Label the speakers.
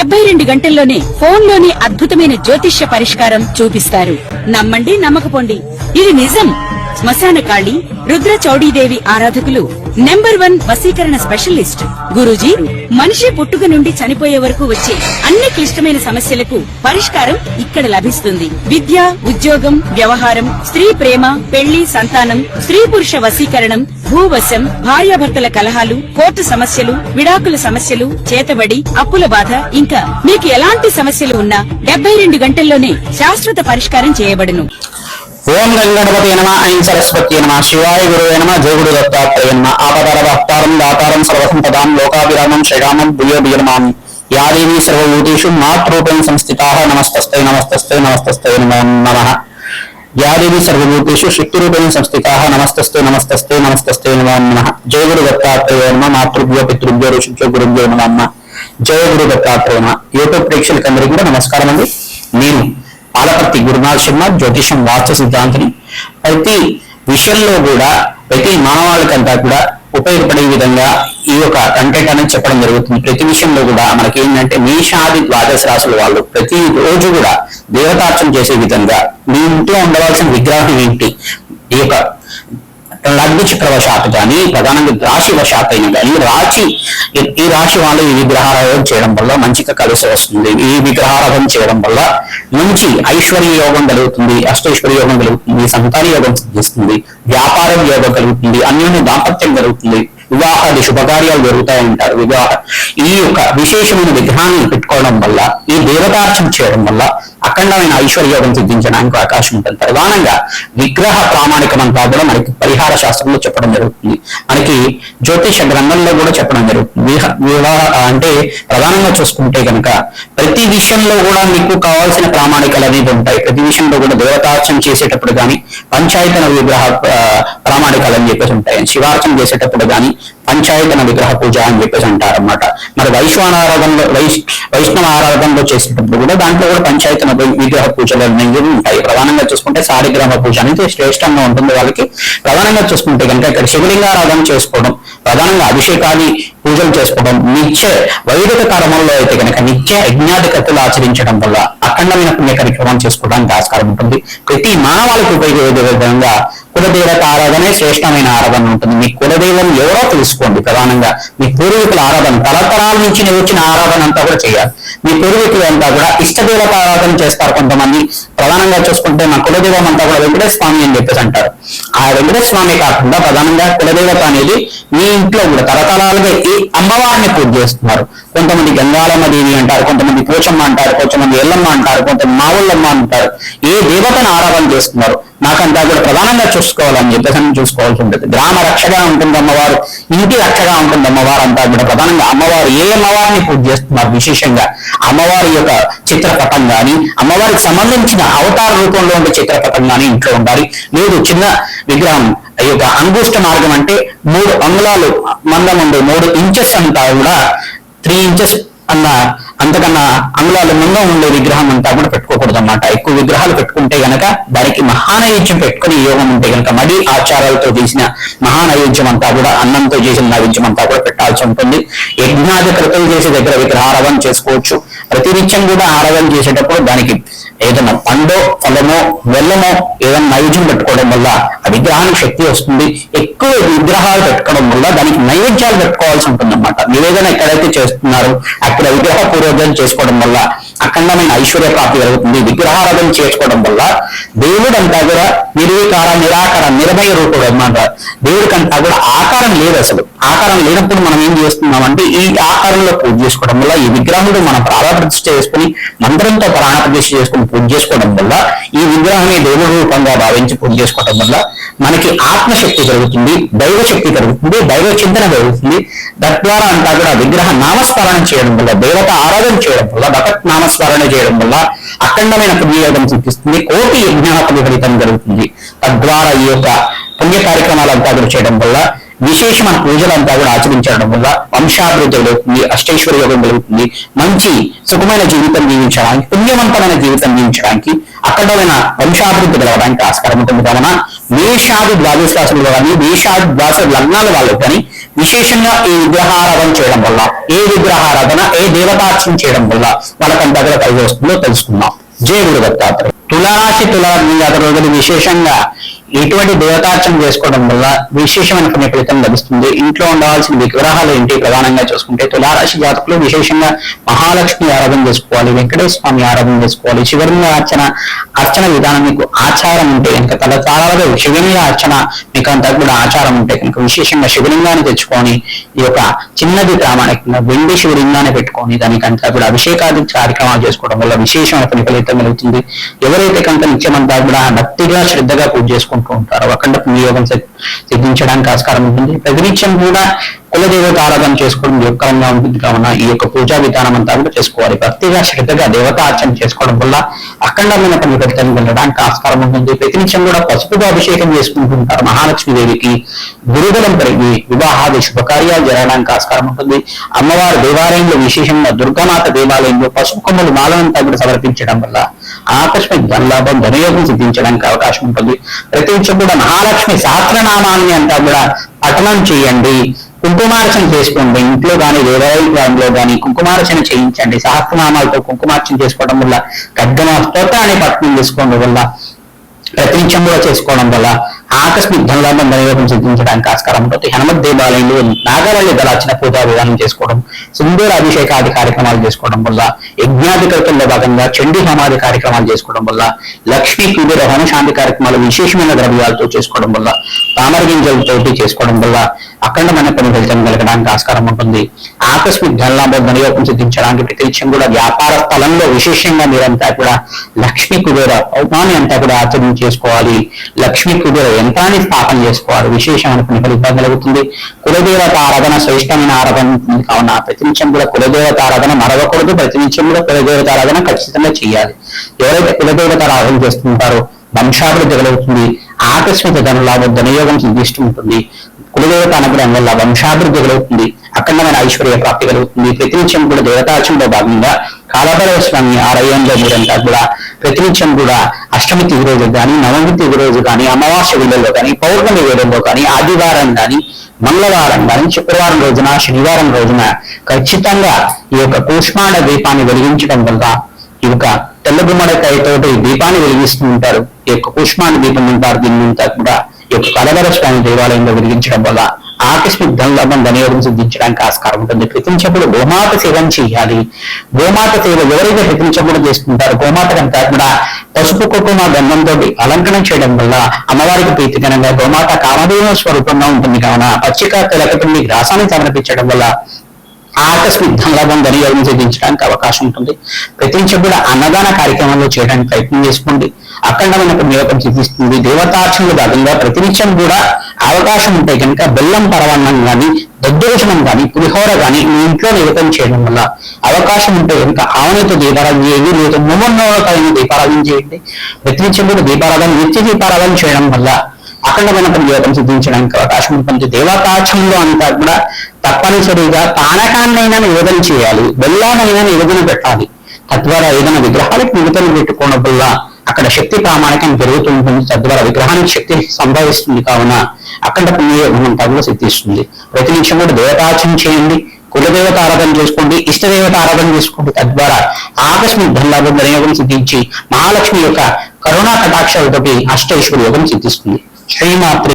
Speaker 1: 72 గంటల్లోనే ఫోన్లోని అద్భుతమైన జ్యోతిష్య పరిష్కారం చూపిస్తారు. నమ్మండి, నమ్మకపోండి, ఇది నిజం. శ్మశాన కాళి రుద్ర చౌడీదేవి ఆరాధకులు నంబర్ 1 వశీకరణ స్పెషలిస్ట్. గురూజీ మనిషి పుట్టుక నుండి చనిపోయే వరకు వచ్చే అన్ని క్లిష్టమైన సమస్యలకు పరిష్కారం ఇక్కడ లభిస్తుంది. విద్య, ఉద్యోగం, వ్యవహారం, స్త్రీ ప్రేమ, పెళ్లి, సంతానం, స్త్రీ పురుష వశీకరణం, భూవశం, భార్యాభర్తల కలహాలు, కోర్టు సమస్యలు, విడాకుల సమస్యలు, చేతబడి, అప్పుల బాధ, ఇంకా మీకు ఎలాంటి సమస్యలు ఉన్నా 72 గంటల్లోనే శాశ్వత పరిష్కారం చేయబడును.
Speaker 2: ఓం గంగణపతి నమ, ఐం సరస్వతి నమ, శివాయ గురువే నమ, జయ గురు దత్తాత్రేయ నమ. ఆపదరవహతారం దాతారం సర్వసంపదాం లోకాభిరామం శ్రీరామం భూయో భూయనమామి. యా దేవీ సర్వభూతేషు మాతృరూపేణ సంస్థితాః నమస్తస్తై నమస్తస్తై నమస్తస్తై నమో నమః. యా దేవీ సర్వభూతేషు శక్తిరూపేణ సంస్థితాః నమస్తస్తై నమస్తస్తై నమస్తస్తై నమో నమః. జయ గురు దత్తాత్రేయ నమ. మాతృభ్యో పితృభ్యో ఋషిభ్యో గురుభ్యో నమః. జయ గురు దత్తాత్రేయ నమ. యూట్యూబ్ ప్రేక్షకులందరికీ కూడా నమస్కారం అండి. నేను పాలపర్తి గురునాథ్ శర్మ, జ్యోతిషం వాస్తు సిద్ధాంతిని. ప్రతి విషయంలో కూడా ప్రతి మానవాళికంతా కూడా ఉపయోగపడే విధంగా ఈ యొక్క కంటెంట్ అనేది చెప్పడం జరుగుతుంది. ప్రతి విషయంలో కూడా మనకి ఏంటంటే మేషాది ద్వాదశ రాశుల వాళ్ళు ప్రతి రోజు కూడా దేవతార్చన చేసే విధంగా మీ ఇంట్లో ఉండవలసిన విగ్రహం ఏంటి, ఈ యొక్క లగ్న చక్రవశాత్ కానీ ప్రధానంగా రాశి వశాత్ అయిన కానీ ఈ రాశి వాళ్ళు ఈ విగ్రహారాధన చేయడం వల్ల మంచిగా కలిసి వస్తుంది. ఈ విగ్రహారాధన చేయడం వల్ల మంచి ఐశ్వర్య యోగం కలుగుతుంది, అష్టైశ్వర్య యోగం కలుగుతుంది, సంతాన యోగం సిద్ధిస్తుంది, వ్యాపారం యోగం కలుగుతుంది, అన్యోన్య దాంపత్యం కలుగుతుంది, వివాహాది శుభకార్యాలు జరుగుతాయి అంటారు. ఈ యొక్క విశేషమైన విగ్రహాన్ని పెట్టుకోవడం వల్ల, ఈ దేవతార్చన చేయడం వల్ల అఖండమైన ఐశ్వర్యోగం సిద్ధించడానికి అవకాశం ఉంటుంది. ప్రధానంగా విగ్రహ ప్రామాణికం అంతా కూడా మనకి పరిహార శాస్త్రంలో చెప్పడం జరుగుతుంది. మనకి జ్యోతిష గ్రంథంలో కూడా చెప్పడం జరుగుతుంది. అంటే ప్రధానంగా చూసుకుంటే కనుక ప్రతి విషయంలో కూడా మీకు కావాల్సిన ప్రామాణికలు అనేది ఉంటాయి. ప్రతి విషయంలో కూడా దేవతార్చన చేసేటప్పుడు కానీ పంచాయతన విగ్రహ ప్రామాణికాలు అని చెప్పేసి ఉంటాయి. శివార్చన చేసేటప్పుడు కానీ పంచాయతన విగ్రహ పూజ అని చెప్పేసి అంటారు అన్నమాట. మరి వైష్ణవ ఆరాధనలో చేసేటప్పుడు కూడా దాంట్లో కూడా పంచాయతన విగ్రహ పూజలు అనేవి ఉంటాయి. ప్రధానంగా చూసుకుంటే సారిగ్రహ పూజ అనేది శ్రేష్టంగా ఉంటుంది వాళ్ళకి. ప్రధానంగా చూసుకుంటే కనుక ఇక్కడ శివలింగారాధన చేసుకోవడం, ప్రధానంగా అభిషేకాది పూజలు చేసుకోవడం, నిత్య వైదిక కర్మంలో అయితే కనుక నిత్య యజ్ఞాధికతలు ఆచరించడం వల్ల అఖండమైన పుణ్య కార్యక్రమం చేసుకోవడానికి ఆస్కారం ఉంటుంది. ప్రతి మానవాళికి ఉపయోగపడే విధంగా కులదేవత ఆరాధనే శ్రేష్టమైన ఆరాధన ఉంటుంది. మీ కులదేవం ఎవరో తెలుసుకోండి. ప్రధానంగా మీ పూర్వీకుల ఆరాధన తరతరాల నుంచి వచ్చిన ఆరాధన అంతా కూడా చేయాలి. మీ పూర్వీకులు అంతా కూడా ఇష్టదేవత ఆరాధన చేస్తారు. కొంతమంది ప్రధానంగా చూసుకుంటే మా కులదేవం అంతా కూడా వెంకటేశ్వర స్వామి అని చెప్పేసి అంటారు. ఆ వెంకటేశ్వర స్వామి కాకుండా ప్రధానంగా కులదేవత అనేది మీ ఇంట్లో కూడా తరతరాలుగా ఈ అమ్మవారిని పూజ చేస్తున్నారు. కొంతమంది గంగాలమ్మ దేవి అంటారు, కొంతమంది పోచమ్మ అంటారు, కొంతమంది ఎల్లమ్మ అంటారు, కొంతమంది మావుళ్ళమ్మ అంటారు. ఏ దేవతను ఆరాధన చేస్తున్నారు నాకంతా కూడా ప్రధానంగా చూసుకోవాలని చెప్పేసి చూసుకోవాల్సి ఉంటుంది. గ్రామ రక్షగా ఉంటుంది అమ్మవారు, ఇంటి రక్షగా ఉంటుంది అమ్మవారు అంతా కూడా. ప్రధానంగా అమ్మవారు ఏ అమ్మవారిని పూజ చేస్తున్నారు, విశేషంగా అమ్మవారి యొక్క చిత్రపటం కానీ అమ్మవారికి సంబంధించిన అవతార రూపంలో ఉండే చిత్రపటం కానీ ఇంట్లో ఉండాలి. లేదు చిన్న విగ్రహం ఈ యొక్క అంగుష్ట మార్గం అంటే 3 అంగుళాలు మందం ఉండే 3 ఇంచెస్ అంతా కూడా 3 ఇంచెస్ అంతకన్నా అంగుళాలు మందం ఉండే విగ్రహం అంతా కూడా పెట్టుకోకూడదు అన్నమాట. ఎక్కువ విగ్రహాలు పెట్టుకుంటే గనక దానికి మహానైవేద్యం పెట్టుకుని యోగం ఉంటే గనక మడి ఆచారాలతో చేసిన మహానైవేద్యం అంతా కూడా అన్నంతో చేసిన నైవేద్యం అంతా కూడా పెట్టాల్సి ఉంటుంది. యజ్ఞాది కృతులు చేసే దగ్గర విగ్రహారాధన చేసుకోవచ్చు. ప్రతినిత్యం కూడా ఆరాధన చేసేటప్పుడు దానికి ఏదైనా పండో ఫలమో బెల్లమో ఏదైనా నైవేద్యం పెట్టుకోవడం వల్ల ఆ విగ్రహానికి శక్తి వస్తుంది. ఎక్కువ విగ్రహాలు పెట్టుకోవడం వల్ల దానికి నైవేద్యాలు పెట్టుకోవాల్సి ఉంటుంది అన్నమాట. నివేదన ఎక్కడైతే చేస్తున్నారు అక్కడ విగ్రహ పూర్వోదయం చేసుకోవడం వల్ల అఖండమైన ఐశ్వర్య ప్రాప్తి కలుగుతుంది. విగ్రహారాధన చేసుకోవడం వల్ల దేవుడు అంతా కూడా నిర్వికార నిరాకార నిర్మయ రూపుడు అన్నమాట. దేవుడికంతా కూడా ఆకారం లేదు. అసలు ఆకారం లేనప్పుడు మనం ఏం చేస్తున్నామంటే ఈ ఆకారంలో పూజ చేసుకోవడం వల్ల ఈ విగ్రహంలో మనం ప్రాణప్రతిష్ఠ చేసుకుని మంత్రంతో ప్రాణప్రతిష్ఠ చేసుకుని పూజ చేసుకోవడం వల్ల ఈ విగ్రహాన్ని దేవుడి రూపంగా భావించి పూజ చేసుకోవడం వల్ల మనకి ఆత్మశక్తి కలుగుతుంది, దైవ శక్తి కలుగుతుంది, దైవ చింతన కలుగుతుంది. తద్వారా అంతా కూడా విగ్రహ నామస్మరణ చేయడం వల్ల, దేవత ఆరాధన చేయడం వల్ల, భగత్ నామస్మరణ చేయడం వల్ల అఖండమైన పుణ్యయోగం సిద్ధిస్తుంది. కోటి యజ్ఞాపతి ఫలితం జరుగుతుంది. తద్వారా ఈ యొక్క పుణ్య కార్యక్రమాలంతా కూడా చేయడం వల్ల విశేషమైన పూజలంతా కూడా ఆచరించడం వల్ల వంశాభివృద్ధి కలుగుతుంది, అష్టైశ్వర్యోగం కలుగుతుంది, మంచి సుఖమైన జీవితం జీవించడానికి, పుణ్యవంతమైన జీవితం జీవించడానికి, అఖండమైన వంశాభివృద్ధి కలగడానికి ఆస్కారం ఉంటుంది. కావున మేషాది ద్వాదశ రాశులు కానీ మేషాది ద్వాదశ లగ్నాల వాళ్ళు కానీ విశేషంగా ఈ విగ్రహారాధన చేయడం వల్ల, ఏ విగ్రహారాధన ఏ దేవతార్చన చేయడం వల్ల వాళ్ళకంతా కూడా కలిగి వస్తుందో తెలుసుకుందాం. జై గురు దత్తాత్రేయ. తులారాశి తులాగ్ని రోజులు విశేషంగా ఎటువంటి దేవతార్చన చేసుకోవడం వల్ల విశేషమైన పుణ్య ఫలితం లభిస్తుంది. ఇంట్లో ఉండవలసిన విగ్రహాలు ఏంటి ప్రధానంగా చూసుకుంటే తులారాశి జాతకులు విశేషంగా మహాలక్ష్మి ఆరాధన చేసుకోవాలి, వెంకటేశ్వర స్వామి ఆరాధన చేసుకోవాలి. శివలింగ అర్చన విధానం మీకు ఆచారం ఉంటే కనుక తలతారాలుగా శివలింగ అర్చన మీకు అంతా కూడా ఆచారం ఉంటే కనుక విశేషంగా శివలింగాన్ని తెచ్చుకొని ఈ యొక్క చిన్నది ప్రామాణికంగా వెండి శివలింగాన్ని పెట్టుకొని దానికంతా కూడా అభిషేకాది కార్యక్రమాలు చేసుకోవడం వల్ల విశేషమైన పుణ్య ఫలితం కలుగుతుంది. ఎవరైతే కనుక నిత్యమంతా కూడా భక్తిగా శ్రద్ధగా పూజ చేసుకుంటూ ఉంటారో అఖండ పుణ్యయోగం సిద్ధించడానికి ఆస్కారం ఉంటుంది. ప్రతినిత్యం కూడా కులదేవత ఆరాధన చేసుకోవడం యోగకరంగా ఉంటుంది కావున ఈ యొక్క పూజా విధానం అంతా కూడా చేసుకోవాలి. భక్తిగా శ్రద్ధగా దేవతార్చన చేసుకోవడం వల్ల అఖండమైన పుణ్య ఫలితాన్ని వెళ్ళడానికి ఆస్కారం ఉంటుంది. ప్రతినిత్యం కూడా పసుపుతో అభిషేకం చేసుకుంటుంటారు మహాలక్ష్మీదేవికి. గురుబలం పెరిగి వివాహాది శుభకార్యాలు జరగడానికి ఆస్కారం ఉంటుంది. అమ్మవారి దేవాలయంలో విశేషంగా దుర్గామాత దేవాలయంలో పసుపు కొమ్మలు మాలనంతా కూడా సమర్పించడం వల్ల ఆకస్మిక ధనలాభం ధనయోగం సిద్ధించడానికి అవకాశం ఉంటుంది. ప్రతినిత్యం కూడా మహాలక్ష్మి సహస్రనామాన్ని అంతా కూడా పఠనం చేయండి. కుంకుమార్చన చేసుకోండి. ఇంట్లో కానీ దేవాలయంలో కానీ కుంకుమార్చన చేయించండి. సహస్రనామాలతో కుంకుమార్చన చేసుకోవడం వల్ల గద్దన స్తోత్రాన్ని పఠనం చేసుకోవడం వల్ల ప్రతినిత్యం కూడా చేసుకోవడం వల్ల ఆకస్మిక ధనలాభం ధనయోగం సిద్ధించడానికి ఆస్కారం ఉంటుంది. హనుమత్ దేవాలయంలో నాగవల్లి దళార్చన పూజా విధానం చేసుకోవడం, సింధూర అభిషేకాది కార్యక్రమాలు చేసుకోవడం వల్ల, యజ్ఞాధికృతంలో భాగంగా చండీ హోమాది కార్యక్రమాలు చేసుకోవడం వల్ల, లక్ష్మీ కుబేర హోమశాంతి కార్యక్రమాలు విశేషమైన ద్రవ్యాలతో చేసుకోవడం వల్ల, తామర గింజలతోటి చేసుకోవడం వల్ల అఖండమైన పని ఫలితం కలగడానికి ఆస్కారం ఉంటుంది. ఆకస్మిక ధనలాభం ధనయోగం సిద్ధించడానికి ప్రతినిత్యం కూడా వ్యాపార స్థలంలో విశేషంగా మీరంతా కూడా లక్ష్మీ కుబేర హోమాన్ని అంతా కూడా ఆచరణ చేసుకోవాలి. లక్ష్మీ కుబేర యంత్రాన్ని స్థాపన చేసుకోవాలి. విశేషమైన పుణ్య ఫలితం కలుగుతుంది. కులదేవత ఆరాధన శ్రేష్టమైన ఆరాధన ఉంటుంది కావున ప్రతినిత్యం కూడా కులదేవత ఆరాధన మరవకూడదు. ప్రతినిత్యం కూడా కులదేవత ఆరాధన ఖచ్చితంగా చేయాలి. ఎవరైతే కులదేవత ఆరాధన చేస్తుంటారో వంశాభివృద్ధి కలుగుతుంది. ఆకస్మిక ధనలాభం ధనయోగం సిద్ధిస్తూ ఉంటుంది. కులదేవత అనుగ్రహం వల్ల వంశాభివృద్ధి కలుగుతుంది. అఖండమైన ఐశ్వర్య ప్రాప్తి కలుగుతుంది. ప్రతినిత్యం కూడా దేవతార్చనలో భాగంగా కాలభైరవ స్వామి ఆలయంలో మీరంతా కూడా ప్రతినిత్యం కూడా అష్టమి తిథి రోజు కానీ, నవమి తిథి రోజు కానీ, అమావాస్య వేళల్లో కానీ, పౌర్ణమి వేళల్లో కానీ, ఆదివారం కానీ, మంగళవారం కానీ, శుక్రవారం రోజున, శనివారం రోజున ఖచ్చితంగా ఈ యొక్క కూష్మాండ దీపాన్ని వెలిగించడం వల్ల ఈ యొక్క తెల్ల గుమ్మడికాయతోటి దీపాన్ని వెలిగిస్తూ ఉంటారు. ఈ యొక్క కూష్మాండ దీపం ఉంటారు. దీన్ని కూడా ఈ యొక్క కాలభైరవ స్వామి దేవాలయంలో వెలిగించడం వల్ల ఆకస్మిక ధనలాభం ధనయోగం సిద్ధించడానికి ఆస్కారం ఉంటుంది. ప్రతినిత్యప్పుడు గోమాత సేవం చేయాలి. గోమాత సేవ ఎవరైతే ప్రతినిత్యప్పుడు చేసుకుంటారో గోమాత కనుక కూడా పసుపు కుంకుమ గంధంతో అలంకరణ చేయడం వల్ల అమ్మవారికి ప్రీతికరంగా గోమాత కామధేను స్వరూపంగా ఉంటుంది కావున పచ్చిక తెలకపిండి గ్రాసాన్ని సమర్పించడం వల్ల ఆకస్మిక ధనలాభం ధనయోగం సిద్ధించడానికి అవకాశం ఉంటుంది. ప్రతినిత్యం కూడా అన్నదాన కార్యక్రమాల్లో చేయడానికి ప్రయత్నం చేసుకోండి. అఖండమైన పుణ్యయోగం సిద్ధిస్తుంది. దేవతార్చనలో భాగంగా ప్రతినిత్యం కూడా అవకాశం ఉంటే కనుక బెల్లం పరవాన్నం కానీ, దద్దోజనం కానీ, పులిహోర కానీ మీ ఇంట్లో నివేదన చేయడం వల్ల అవకాశం ఉంటే కనుక ఆవునితో దీపారాధన చేయండి. లేదా ముమ్మన్నోతో దీపారాధన చేయండి. ప్రతినిత్యం కూడా దీపారాధన నిత్య దీపారాధన చేయడం వల్ల అఖండమైన పుణ్యయోగం సిద్ధించడానికి అవకాశం ఉంటుంది. దేవతార్చనలో అంతా కూడా తప్పనిసరిగా పానకాన్నైనా నివేదన చేయాలి. బెల్లానైనా నివేదన పెట్టాలి. తద్వారా ఏదైనా విగ్రహాలకు నివేదన పెట్టుకోవడం వల్ల అక్కడ శక్తి ప్రామాణికం పెరుగుతూ ఉంటుంది. తద్వారా విగ్రహానికి శక్తి సంభవిస్తుంది కావున అఖండ పుణ్యయోగం అంతా కూడా సిద్ధిస్తుంది. ప్రతినిత్యం కూడా దేవతార్చన చేయండి. కులదేవత ఆరాధన చేసుకోండి. ఇష్టదేవత ఆరాధన చేసుకోండి. తద్వారా ఆకస్మిక ధనలాభం ధనయోగం సిద్ధించి మహాలక్ష్మి యొక్క కరుణా కటాక్షాలతోటి అష్టైశ్వర్యోగం సిద్ధిస్తుంది. శ్రీమాత్రి